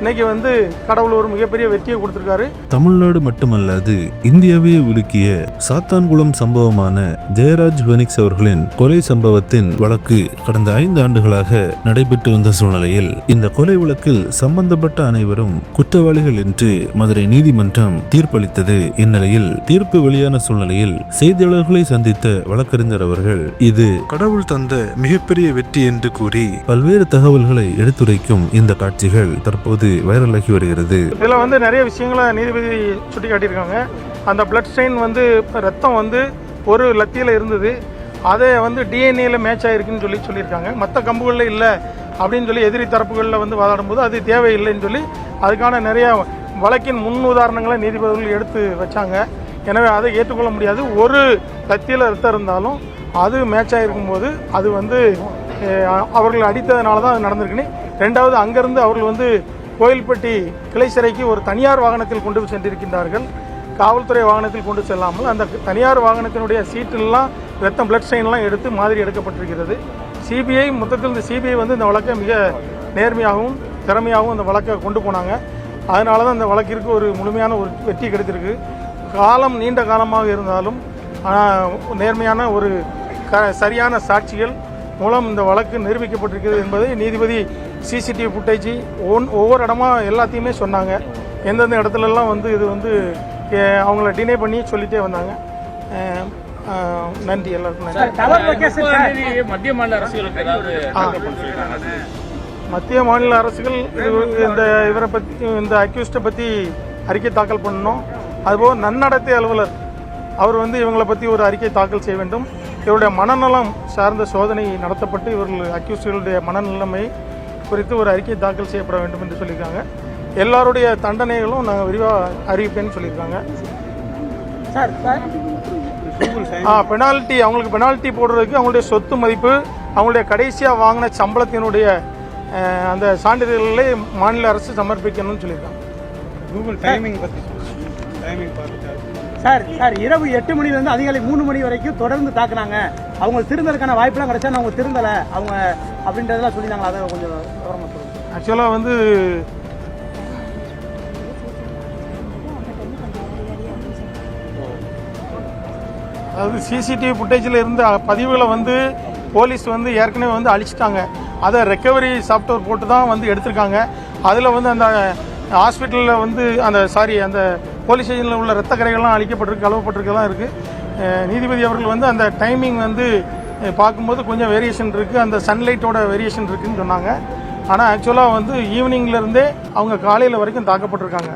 இன்னைக்கு வந்து கடவுள் ஒரு மிகப்பெரிய வெற்றியை கொடுத்திருக்காரு. தமிழ்நாடு மட்டுமல்லாது இந்தியாவே உலுக்கிய சாத்தான்குளம் சம்பவமான ஜெயராஜ் பெனிக்ஸ் அவர்களின் கொலை சம்பவத்தின் வழக்கு கடந்த 5 ஆண்டுகளாக நடைபெற்று வந்த சூழ்நிலையில் இந்த கொலை வழக்கில் சம்பந்தப்பட்ட அனைவரும் குற்றவாளிகள் என்று மதுரை நீதிமன்றம் தீர்ப்பளித்தது. இந்நிலையில் தீர்ப்பு வெளியான சூழ்நிலையில் செய்தியாளர்களை சந்தித்த வழக்கறிஞர் அவர்கள் இது கடவுள் தந்த மிகப்பெரிய வெற்றி என்று கூறி பல்வேறு தகவல்களை எடுத்துரைக்கும் இந்த காட்சிகள் தற்போது வைரலாகி வருகிறது. இதுல வந்து நிறைய விஷயங்களை நீதிபதி சுட்டி காட்டியிருக்காங்க. அந்த பிளட் ஸ்ட்ரெயின் வந்து ரத்தம் வந்து ஒரு லத்தியில இருந்தது, அதை வந்து டிஎன்ஏல மேட்ச் ஆயிருக்குன்னு சொல்லியிருக்காங்க. மற்ற கம்புகளில் இல்லை அப்படின்னு சொல்லி எதிரி தரப்புகளில் வந்து வாதாடும் போது அது தேவையில்லைன்னு சொல்லி அதுக்கான நிறைய வழக்கின் முன் உதாரணங்களை நீதிபதிகள் எடுத்து வச்சாங்க. எனவே அதை ஏற்றுக்கொள்ள முடியாது. ஒரு லத்தியில் ரத்தம் இருந்தாலும் அது மேட்ச் ஆகிருக்கும் போது அது வந்து அவர்கள் அடித்ததுனால தான் அது நடந்திருக்குன்னு. ரெண்டாவது, அங்கேருந்து அவர்கள் வந்து கோயில்பட்டி கிளை சிறைக்கு ஒரு தனியார் வாகனத்தில் கொண்டு சென்றிருக்கின்றார்கள். காவல்துறை வாகனத்தில் கொண்டு செல்லாமல் அந்த தனியார் வாகனத்தினுடைய சீட்டெல்லாம் ரத்தம் பிளட் ஸ்ட்ரெயின்லாம் எடுத்து மாதிரி எடுக்கப்பட்டிருக்கிறது. சிபிஐ மொத்தத்தில் இந்த சிபிஐ வந்து இந்த வழக்கை மிக நேர்மையாகவும் திறமையாகவும் அந்த வழக்கை கொண்டு போனாங்க. அதனால தான் இந்த வழக்கிற்கு ஒரு முழுமையான ஒரு வெற்றி கிடைத்திருக்கு. காலம் நீண்ட காலமாக இருந்தாலும் நேர்மையான ஒரு சரியான சாட்சிகள் மூலம் இந்த வழக்கு நிரூபிக்கப்பட்டிருக்கிறது என்பதை நீதிபதி சிசிடிவி ஃபுட்டேஜ் ஒவ்வொரு இடமா எல்லாத்தையுமே சொன்னாங்க. எந்தெந்த இடத்துலலாம் வந்து இது வந்து அவங்கள டினை பண்ணி சொல்லிட்டே வந்தாங்க. நன்றி எல்லாருக்கும். மத்திய மாநில அரசுகள் இவரை பற்றி இந்த அக்யூஸ்டை பற்றி அறிக்கை தாக்கல் பண்ணணும். அதுபோல் நன்னடத்தை அலுவலர் அவர் வந்து இவங்களை பற்றி ஒரு அறிக்கை தாக்கல் செய்ய வேண்டும். இவருடைய மனநலம் சார்ந்த சோதனை நடத்தப்பட்டு இவர்கள் அக்யூஸ்டுகளுடைய மனநிலைமை குறித்து ஒரு அறிக்கை தாக்கல் செய்யப்பட வேண்டும் என்று சொல்லியிருக்காங்க. எல்லாருடைய தண்டனைகளும் நாங்கள் விரிவாக அறிவிப்பேன்னு சொல்லியிருக்காங்க. பெனால்ட்டி அவங்களுக்கு பெனால்ட்டி போடுறதுக்கு அவங்களுடைய சொத்து மதிப்பு, அவங்களுடைய கடைசியாக வாங்கின சம்பளத்தினுடைய அந்த சான்றிதழ்களை மாநில அரசு சமர்ப்பிக்கணும்னு சொல்லியிருக்காங்க. கூகுள் டைமிங் பற்றி சார் இரவு 8 மணிலேருந்து அதிகாலை 3 மணி வரைக்கும் தொடர்ந்து தாக்குனாங்க. அவங்க திருந்தலுக்கான வாய்ப்பெல்லாம் கிடைச்சா அவங்க திருந்தலை அவங்க அப்படின்றதெல்லாம் சொல்லியிருந்தாங்களா? அதை கொஞ்சம் விவரமாக சொல்லுங்கள். ஆக்சுவலாக வந்து அதாவது சிசிடிவி ஃபுட்டேஜில் இருந்த பதிவுகளை வந்து போலீஸ் வந்து ஏற்கனவே வந்து அழிச்சிட்டாங்க. அதை ரெக்கவரி சாஃப்ட்வேர் போட்டு தான் வந்து எடுத்திருக்காங்க. அதில் வந்து அந்த ஹாஸ்பிட்டலில் வந்து அந்த போலீஸ் ஸ்டேஷனில் உள்ள ரத்த கரைகள்லாம் அழிக்கப்பட்டிருக்கு, கழுவப்பட்டிருக்கெல்லாம் இருக்குது. நீதிபதி அவர்கள் வந்து அந்த டைமிங் வந்து பார்க்கும்போது கொஞ்சம் வேரியேஷன் இருக்குது, அந்த சன்லைட்டோட வேரியேஷன் இருக்குதுன்னு சொன்னாங்க. ஆனால் ஆக்சுவலாக வந்து ஈவினிங்லேருந்தே அவங்க காலையில் வரைக்கும் தாக்கப்பட்டிருக்காங்க.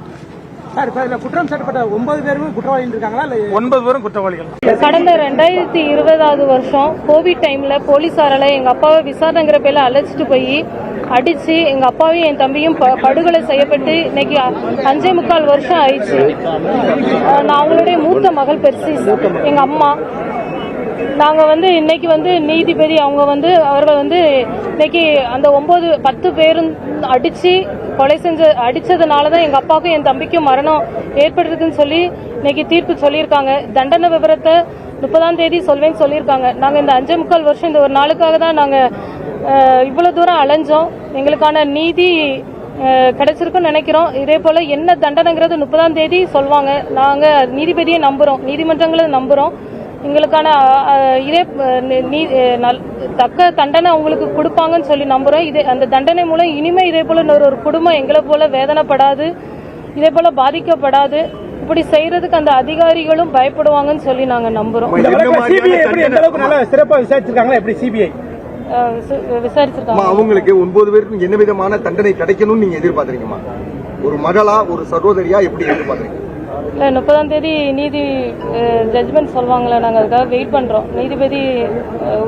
சார் குற்றம் சாட்டப்பட்ட 9 பேருமே குற்றவாளிகள் இருக்காங்களா? இல்லை 9 பேரும் குற்றவாளிகள். கடந்த 2020 வருஷம் கோவிட் டைம்ல போலீஸாரால எங்க அப்பாவை விசாரணைங்கிற பேர்ல அழைச்சிட்டு போய் அடிச்சு எங்க அப்பாவையும் என் தம்பியும் படுகொலை செய்யப்பட்டு இன்னைக்கு 5.25 வருஷம் ஆயிடுச்சு. நான் அவங்களுடைய மூத்த மகள் பெர்சிஸ், எங்க அம்மா. நாங்க வந்து இன்னைக்கு வந்து நீதிபதி அவங்க வந்து அவர்கள் வந்து இன்னைக்கு அந்த 9-10 பேரும் அடிச்சு கொலை அடிச்சதுனாலதான் எங்க அப்பாவுக்கும் என் தம்பிக்கும் மரணம் ஏற்பட்டிருக்குன்னு சொல்லி இன்னைக்கு தீர்ப்பு சொல்லியிருக்காங்க. தண்டனை விவரத்தை 30ஆம் தேதி சொல்வேன்னு சொல்லியிருக்காங்க. நாங்க இந்த 5.25 வருஷம் இந்த ஒரு நாளுக்காக தான் நாங்க இவ்வளவு தூரம் அலைஞ்சோம். எங்களுக்கான நீதி கிடைச்சிருக்குன்னு நினைக்கிறோம். இதே போல என்ன தண்டனைங்கிறது 30ஆம் தேதி சொல்லுவாங்க. நாங்க நீதிபதியை நம்புறோம், நீதிமன்றங்களை நம்புறோம். எங்களுக்கான இதே தக்க தண்டனை அவங்களுக்கு கொடுப்பாங்கன்னு சொல்லி நம்புறோம். அந்த தண்டனை மூலம் இனிமே இதே போல ஒரு குடும்பம் எங்களை போல வேதனைப்படாது, இதே போல பாதிக்கப்படாது. இப்படி செய்யறதுக்கு அந்த அதிகாரிகளும் பயப்படுவாங்கன்னு சொல்லி நாங்க நம்புறோம். விசாரிச்சிருக்காங்க. அவங்களுக்கு 9 பேருக்கும் என்ன விதமான தண்டனை கிடைக்கணும்னு நீங்க எதிர்பார்க்கறீங்கம்மா? ஒரு மகளா, ஒரு சகோதரியா எப்படி எதிர்பார்க்கறீங்க? இல்லை, 30ஆம் தேதி நீதி ஜட்ஜ்மெண்ட் சொல்லுவாங்களே, நாங்கள் அதுக்காக வெயிட் பண்ணுறோம். நீதிபதி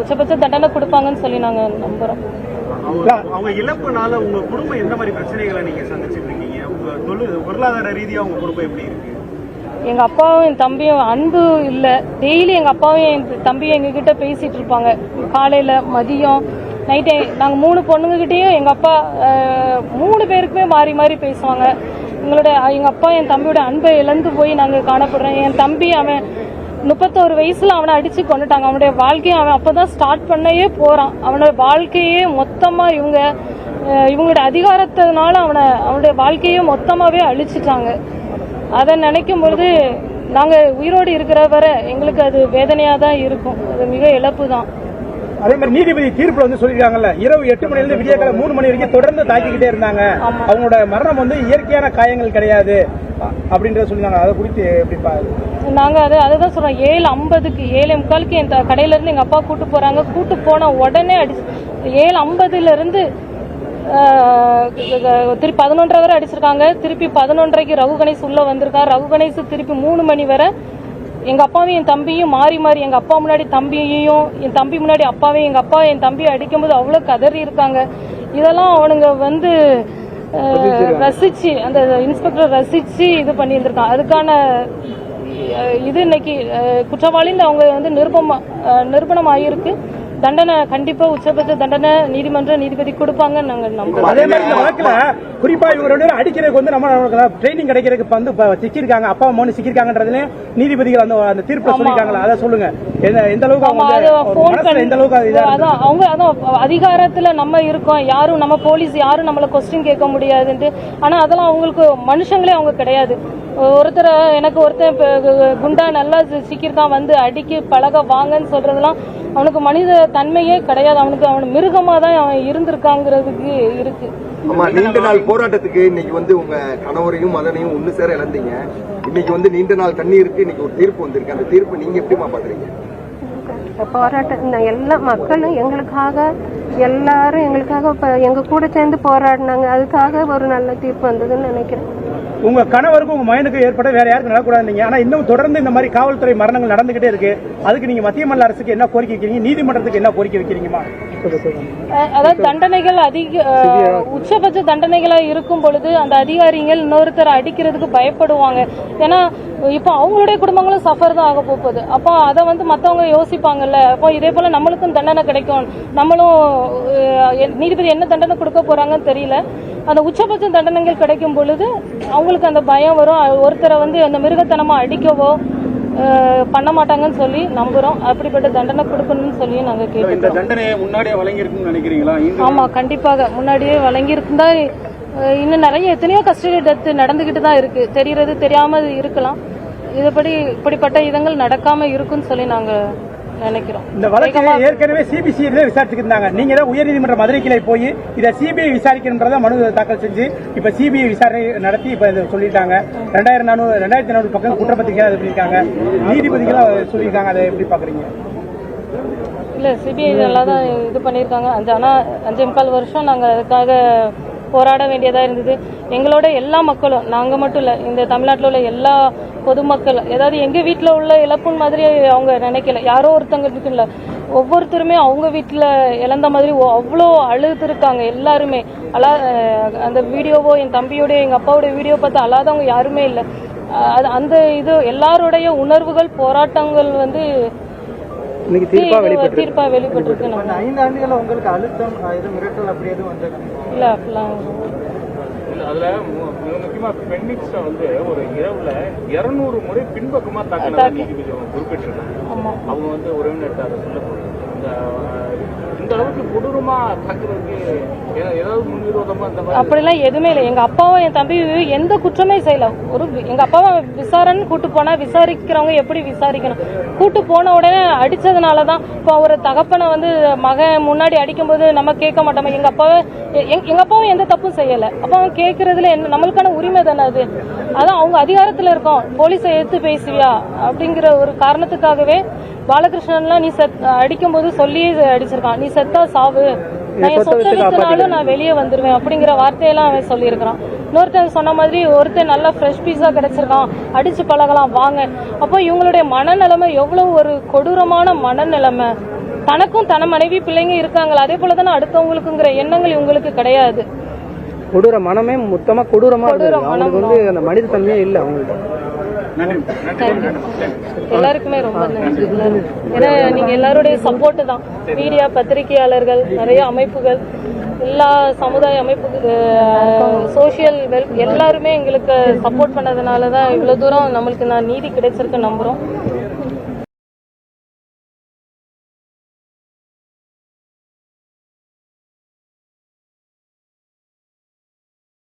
உச்சபட்ச தண்டனை கொடுப்பாங்கன்னு சொல்லி நாங்கள் நம்புகிறோம். அவங்க இழப்புனால உங்க குடும்பம் எந்த மாதிரி பிரச்சனைகளை நீங்க சந்திச்சுட்டு இருக்கீங்க? உங்க பொருளாதார ரீதியா உங்க குடும்பம் எப்படி இருக்கு? எங்கள் அப்பாவும் என் தம்பியும் அன்பு இல்லை. டெய்லி எங்கள் அப்பாவும் என் தம்பியும் எங்ககிட்ட பேசிகிட்டு இருப்பாங்க. காலையில், மதியம், நைட்டு. நாங்கள் 3 பொண்ணுங்ககிட்டையும் எங்கள் அப்பா 3 பேருக்குமே மாறி மாறி பேசுவாங்க. எங்கள் அப்பா என் தம்பியோட அன்பை இழந்து போய் நாங்கள் காணப்படுறோம். என் தம்பி அவன் 31 வயசுல அவனை அடிச்சு கொண்டுட்டாங்க. அவனுடைய வாழ்க்கையை அவன் அப்பதான் ஸ்டார்ட் பண்ணவே போறான். அவனோட வாழ்க்கையே மொத்தமா இவங்க இவங்களுடைய அதிகாரத்தினால அவனுடைய வாழ்க்கையை மொத்தமாகவே அழிச்சிட்டாங்க. அதை நினைக்கும் பொழுது நாங்கள் உயிரோடு இருக்கிற வரை எங்களுக்கு அது வேதனையாக தான் இருக்கும். அது மிக இழப்பு தான். அதே மாதிரி நீதிபதி தீர்ப்புல வந்து சொல்லிருக்காங்கல்ல, இரவு 8 மணிலிருந்து விடியற்காலை 3 மணி வரைக்கும் தொடர்ந்து தாக்கிக்கிட்டே இருந்தாங்க. அவங்களோட மரணம் வந்து இயற்கையான காயங்கள் கிடையாது அப்படின்றத சொல்லிருக்காங்க. அதை குறித்து எப்படி பாருங்க? நாங்க அதுதான் சொல்றோம். 7:50க்கு 7:45க்கு என் கடையில இருந்து எங்க அப்பா கூட்டு போறாங்க. கூட்டு போன உடனே 7:50ல இருந்து திருப்பி 11:30 வரை அடிச்சிருக்காங்க. திருப்பி 11:30க்கு ரகு கணேஷ் உள்ள வந்திருக்காரு. ரகு கணேஷ் திருப்பி 3 மணி வரை எங்க அப்பாவையும் என் தம்பியும் மாறி மாறி, எங்க அப்பா முன்னாடி தம்பியையும், என் தம்பி முன்னாடி அப்பாவையும், எங்க அப்பா என் தம்பியை அடிக்கும்போது அவ்வளவு கதறி இருக்காங்க. இதெல்லாம் அவனுங்க வந்து ரசிச்சு, அந்த இன்ஸ்பெக்டர் ரசிச்சு இது பண்ணி இருந்திருக்கான். அதுக்கான இது இன்னைக்கு குற்றவாளின்னு அவங்க வந்து நிரூபணம் ஆகியிருக்கு. தண்டனை கண்டிப்பா உச்சபட்ச தண்டனை நீதிமன்ற நீதிபதி கொடுப்பாங்கன்னு நாங்க நம்புறோம். அதே மாதிரி இந்த வழக்குல குறிப்பா இவங்க 2 பேரும் அடிக்கிறதுக்கு வந்து நம்ம ட்ரைனிங் கிடைக்கிறதுக்கு வந்து சிக்கிருக்காங்க, அப்பா அம்மா சிக்கிருக்காங்கன்றதுல நீதிபதிகள் அந்த தீர்ப்பு சொல்லிருக்காங்களா? அதை சொல்லுங்க. எந்த அளவுக்கு அவங்க அதிகாரத்துல நம்ம இருக்கோம், யாரும் நம்ம போலீஸ் யாரும் நம்மள கொஸ்டின் கேட்க முடியாதுன்ட்டு. ஆனா அதெல்லாம் அவங்களுக்கு மனுஷங்களே அவங்க கிடையாது. எனக்கு ஒருத்தன் குண்டா நல்லா சிக்கிருக்கான் வந்து அடிக்கி பழக வாங்கன்னு சொல்றதெல்லாம் அவனுக்கு மனித தன்மையே கிடையாது. அவன் மிருகமா தான் அவன் இருந்திருக்காங்கிறதுக்கு இருக்கு. ஆமா, நீண்ட நாள் போராட்டத்துக்கு இன்னைக்கு வந்து உங்க கணவரையும் மகனையும் ஒண்ணு சேர இழந்தீங்க. இன்னைக்கு வந்து நீண்ட நாள் தண்ணீருக்கு இன்னைக்கு ஒரு தீர்ப்பு வந்திருக்கு. அந்த தீர்ப்பு நீங்க எப்படிமா பாக்குறீங்க? போராட்டம் எல்லா மக்களும் எல்லாரும் எங்களுக்காக எங்க கூட சேர்ந்து போராடினாங்க. அதுக்காக ஒரு நல்ல தீர்ப்பு வந்ததுன்னு நினைக்கிறேன். உங்க கணவருக்கும் உங்க மகனுக்கு ஏற்பட்ட வேற யாருக்கும் நடக்கூடாது. ஆனா இன்னும் தொடர்ந்து இந்த மாதிரி காவல்துறை மரணங்கள் நடந்துகிட்டே இருக்கு. அதுக்கு நீங்க மத்திய மாநில அரசுக்கு என்ன கோரிக்கை வைக்கிறீங்க? நீதிமன்றத்துக்கு என்ன கோரிக்கை வைக்கிறீங்கம்மா? அதாவது தண்டனைகள் உச்சபட்ச தண்டனைகளா இருக்கும் பொழுது அந்த அதிகாரிகள் இன்னொருத்தரை அடிக்கிறதுக்கு பயப்படுவாங்க. ஏன்னா இப்ப அவங்களுடைய குடும்பங்களும் சஃபர் தான் ஆக போகுது. அப்போ அதை வந்து மத்தவங்க யோசிப்பாங்கல்ல. அப்போ இதே போல நம்மளுக்கும் தண்டனை கிடைக்கும், நம்மளும் நீதிபதி என்ன தண்டனை கொடுக்க போறாங்கன்னு தெரியல. அந்த உச்சபட்ச தண்டனைகள் கிடைக்கும் பொழுது அவங்களுக்கு அந்த பயம் வரும். ஒருத்தரை வந்து அந்த மிருகத்தனமா அடிக்கவோ பண்ண மாட்டாங்கன்னு சொல்லி நம்புறோம். அப்படிப்பட்ட தண்டனை கொடுக்கணும்னு சொல்லி நாங்க கேட்கிறோம். இந்த தண்டனையை முன்னாடியே வழங்கியிருக்குன்னு நினைக்கிறீங்களா? ஆமா, கண்டிப்பாக முன்னாடியே வழங்கியிருந்தா இன்னும் நிறைய எத்தனையோ கஸ்டடி டெத் நடந்துகிட்டு தான் இருக்கு. தெரியறது தெரியாம இருக்கலாம். இப்படிப்பட்ட இதங்கள் நடக்காம இருக்குன்னு சொல்லி நாங்க நினைக்கிறோம். இந்த வழக்கை ஏற்கனவே சிபிசிஐ விசாரிச்சுட்டு இருந்தாங்க. நீங்க தான் உயர்நீதிமன்ற மதுரை கிளை போய் இதை சிபிஐ விசாரிக்கிறத மனு தாக்கல் செஞ்சு இப்ப சிபிஐ விசாரணை நடத்தி இப்ப சொல்லிட்டாங்க. 2400 பக்கம் குற்றப்பத்திரிக்கை சொல்லியிருக்காங்க. நீதிபதிகள் சொல்லியிருக்காங்க. அதை எப்படி பாக்குறீங்க? இல்ல, சிபிஐ நல்லா தான் இது பண்ணியிருக்காங்க. ஆனா 5.25 வருஷம் நாங்க அதுக்காக போராட வேண்டியதா இருந்தது. எங்களோட எல்லா மக்களும், நாங்க மட்டும் இல்ல, இந்த தமிழ்நாட்டில் உள்ள எல்லா பொதுமக்கள், ஏதாவது எங்க வீட்டுல உள்ள இழப்புன்னு மாதிரி அவங்க நினைக்கல. யாரோ ஒருத்தங்களுக்கு இல்ல, ஒவ்வொருத்தருமே அவங்க வீட்டுல இழந்த மாதிரி அவ்வளோ அழுதுருக்காங்க எல்லாருமே. அந்த வீடியோவோ என் தம்பியோட எங்க அப்பாவோட வீடியோ பார்த்து அழாதவங்க யாருமே இல்லை. அந்த இது எல்லாருடைய உணர்வுகள் போராட்டங்கள் வந்து தீர்ப்பா வெளிப்பட்டிருக்கு. 5 ஆண்டுகள் உங்களுக்கு அழுத்தம் மிரட்டல் அப்படி எதுவும் வந்தது இல்ல? அப்படிலாம் அதுல முக்கியமா பெண்ணிக்ஸ்ட வந்து ஒரு இரவுல 200 முறை பின்பக்கமா தாக்கினதா நீதிபதி குறிப்பிட்டிருக்காங்க. அவங்க வந்து உறவினர்கிட்ட அதை சொல்ல போறாங்க. இந்த அளவுக்கு கொடூரமா தாக்குறதுக்கு ஏதாவது முன்விரோதமா இந்த மாதிரி அப்படிலாம் எதுவுமே இல்லை. எங்க அப்பாவும் என் தம்பி எந்த குற்றமே செய்யல. எங்க அப்பாவை விசாரணை கூட்டு போனா விசாரிக்கிறவங்க எப்படி விசாரிக்கணும்? கூட்டு போன உடனே அடிச்சதுனாலதான் இப்போ ஒரு தகப்பனை வந்து மகன் முன்னாடி அடிக்கும்போது நம்ம கேட்க மாட்டோமா? எங்க அப்பாவும் எந்த தப்பும் செய்யல. அப்ப அவன் கேட்கறதுல என்ன நம்மளுக்கான உரிமை தானே அது? அதான் அவங்க அதிகாரத்துல இருக்கோம், போலீஸை எடுத்து பேசுவியா அப்படிங்கிற ஒரு காரணத்துக்காகவே பாலகிருஷ்ணன்லாம் நீ அடிக்கும் போது சொல்லி அடிச்சிருக்கான். நீ செத்தா சாவு, நான் என் சொத்தை வித்தனாலும் நான் வெளியே வந்துருவேன் அப்படிங்கிற வார்த்தையெல்லாம் அவன் சொல்லியிருக்கிறான். இன்னொருத்தன் சொன்ன மாதிரி ஒருத்தன் நல்லா ஃப்ரெஷ் பீஸா கிடைச்சிருக்கான், அடிச்சு பழகலாம் வாங்க. அப்போ இவங்களுடைய மனநிலைமை எவ்வளவு ஒரு கொடூரமான மனநிலைமை. தனக்கும் தன மனைவி பிள்ளைங்க இருக்காங்களா, அதே போலதானே அடுத்தவங்களுக்குங்கிற எண்ணங்கள் இவங்களுக்கு கிடையாது. கொடூர மனமே மொத்தமா கொடூரமா வந்து அந்த மனித தன்மையே இல்லை அவங்கள்ட்ட. எல்லாருக்குமே ரொம்ப நன்றி. ஏன்னா நீங்க எல்லாருடைய சப்போர்ட் தான். மீடியா, பத்திரிகையாளர்கள், நிறைய அமைப்புகள், எல்லா சமுதாய அமைப்பு, சோசியல் எல்லாருமே எங்களுக்கு சப்போர்ட் பண்ணதுனாலதான் இவ்வளவு தூரம் நம்மளுக்கு நீதி கிடைச்சிருக்கு நம்புறோம்.